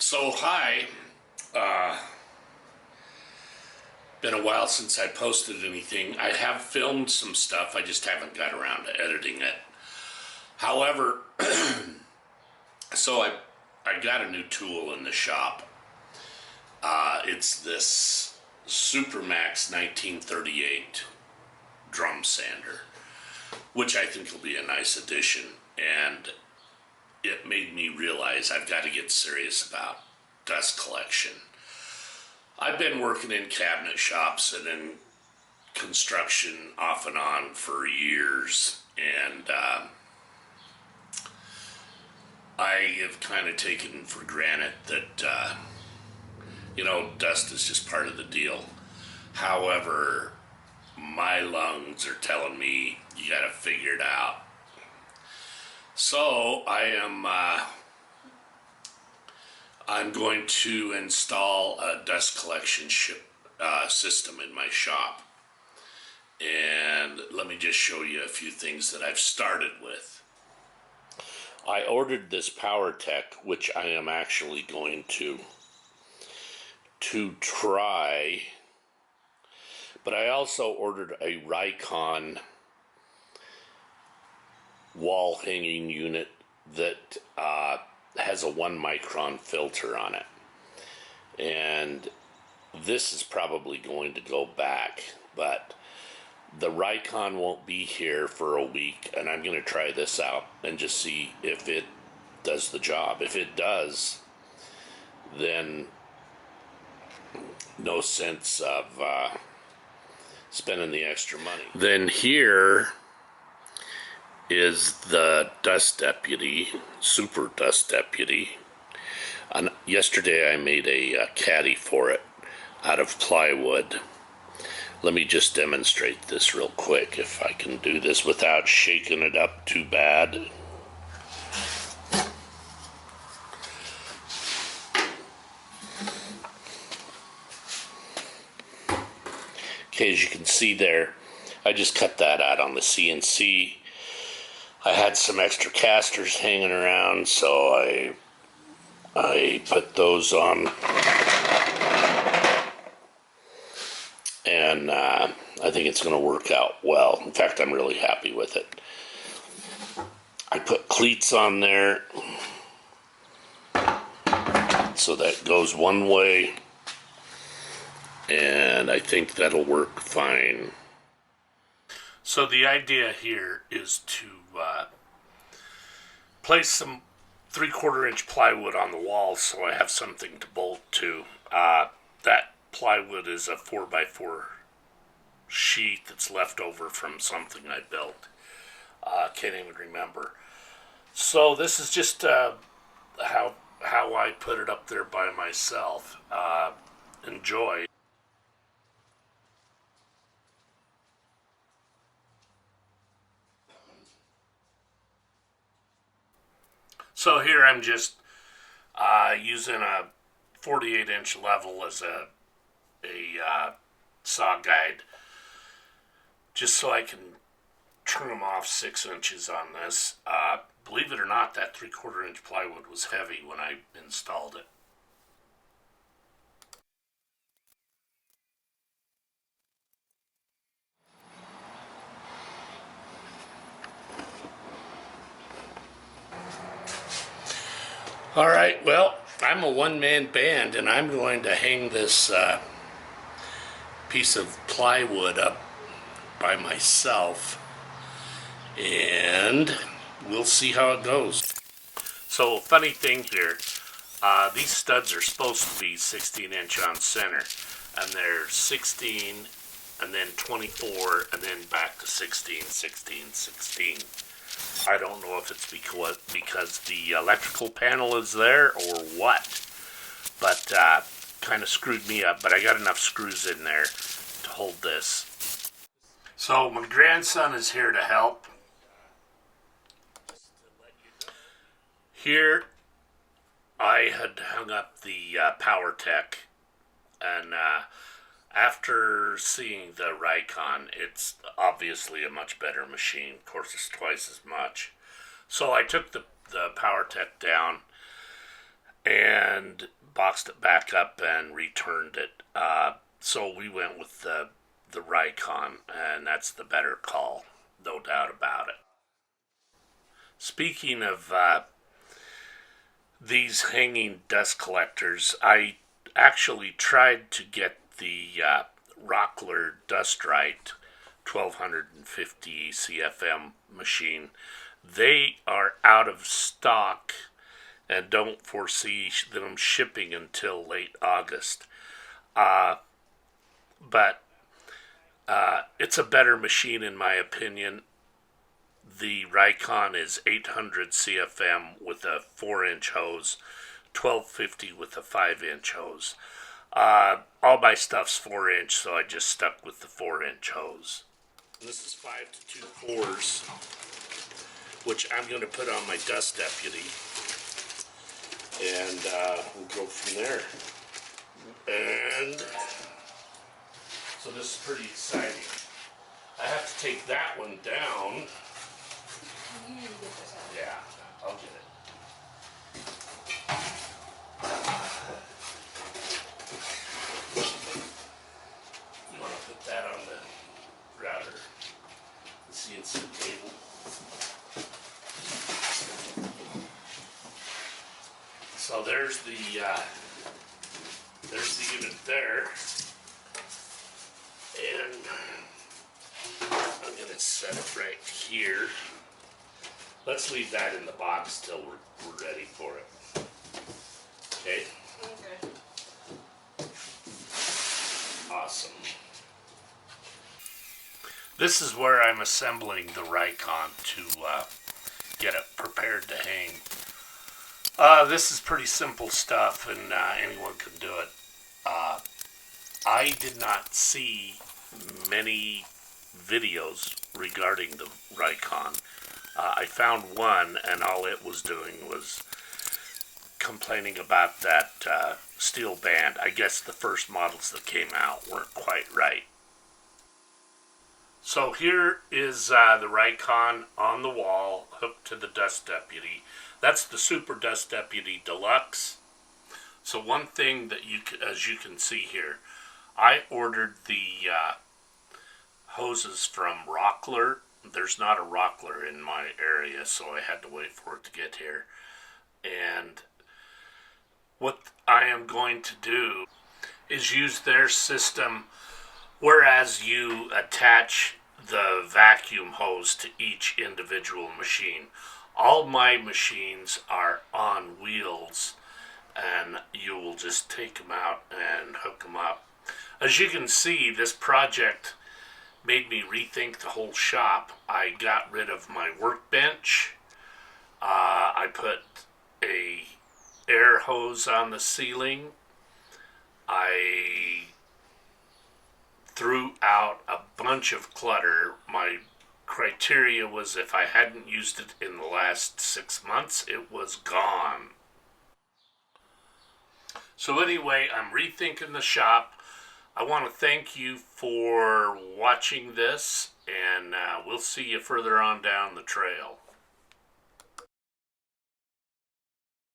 So hi, been a while since I posted anything. I have filmed some stuff, I just haven't got around to editing it. However, so I got a new tool in the shop. It's this Supermax 1938 drum sander, which I think will be a nice addition, and it made me realize I've got to get serious about dust collection. I've been working in cabinet shops and in construction off and on for years, and I have kind of taken for granted that, dust is just part of the deal. However, my lungs are telling me you got to figure it out. So I'm going to install a dust collection system in my shop. And let me just show you a few things that I've started with. I ordered this PowerTech, which I am actually going to try. But I also ordered a Rikon wall hanging unit that has a 1 micron filter on it, and this is probably going to go back, but the Rikon won't be here for a week, and I'm going to try this out and just see if it does the job. If it does, then no sense of spending the extra money. Then here is the Dust Deputy, Super Dust Deputy. And yesterday I made a caddy for it out of plywood. Let me just demonstrate this real quick, if I can do this without shaking it up too bad. Okay, as you can see there, I just cut that out on the CNC. I had some extra casters hanging around, so I put those on, and I think it's going to work out well. In fact, I'm really happy with it. I put cleats on there, so that goes one way, and I think that'll work fine. So the idea here is to place some 3/4 inch plywood on the wall so I have something to bolt to. That plywood is a 4x4 sheet that's left over from something I built. Can't even remember. So this is just how I put it up there by myself. Enjoy. So here I'm just using a 48-inch level as a saw guide, just so I can trim off 6 inches on this. Believe it or not, that 3/4 inch plywood was heavy when I installed it. All right, well, I'm a one-man band, and I'm going to hang this piece of plywood up by myself, and we'll see how it goes. So, funny thing here, these studs are supposed to be 16 inch on center, and they're 16, and then 24, and then back to 16, 16, 16. I don't know if it's because the electrical panel is there or what, but kind of screwed me up, but I got enough screws in there to hold this. So my grandson is here to help. Here I had hung up the PowerTech, and after seeing the Rikon, it's obviously a much better machine. Of course, it's twice as much. So I took the PowerTech down, and boxed it back up and returned it. So we went with the Rikon, and that's the better call, no doubt about it. Speaking of these hanging dust collectors, I actually tried to get the Rockler Dust Right 1250 CFM machine. They are out of stock and don't foresee them shipping until late August. But it's a better machine in my opinion. The Rikon is 800 CFM with a 4-inch hose, 1250 with a 5-inch hose. All my stuff's 4-inch, so I just stuck with the 4-inch hose. This is 5 to 2 4s, which I'm going to put on my dust deputy, and we'll go from there. And so this is pretty exciting. I have to take that one down. You need to get this out. Yeah, I'll get it. You want to put that on the router, the CNC table. So there's the unit there, and I'm going to set it right here. Let's leave that in the box till we're ready for it. Okay? Okay. Awesome. This is where I'm assembling the Rikon to get it prepared to hang. This is pretty simple stuff, and anyone can do it. I did not see many videos regarding the Rikon. I found one, and all it was doing was complaining about that steel band. I guess the first models that came out weren't quite right. So here is the Rikon on the wall, hooked to the Dust Deputy. That's the Super Dust Deputy Deluxe. So one thing that as you can see here, I ordered the hoses from Rockler. There's not a Rockler in my area, so I had to wait for it to get here. And what I am going to do is use their system, whereas you attach the vacuum hose to each individual machine. All my machines are on wheels, and you will just take them out and hook them up. As you can see, this project made me rethink the whole shop. I got rid of my workbench. I put a air hose on the ceiling. I threw out a bunch of clutter. My criteria was if I hadn't used it in the last 6 months, it was gone. So anyway, I'm rethinking the shop. I want to thank you for watching this, and we'll see you further on down the trail.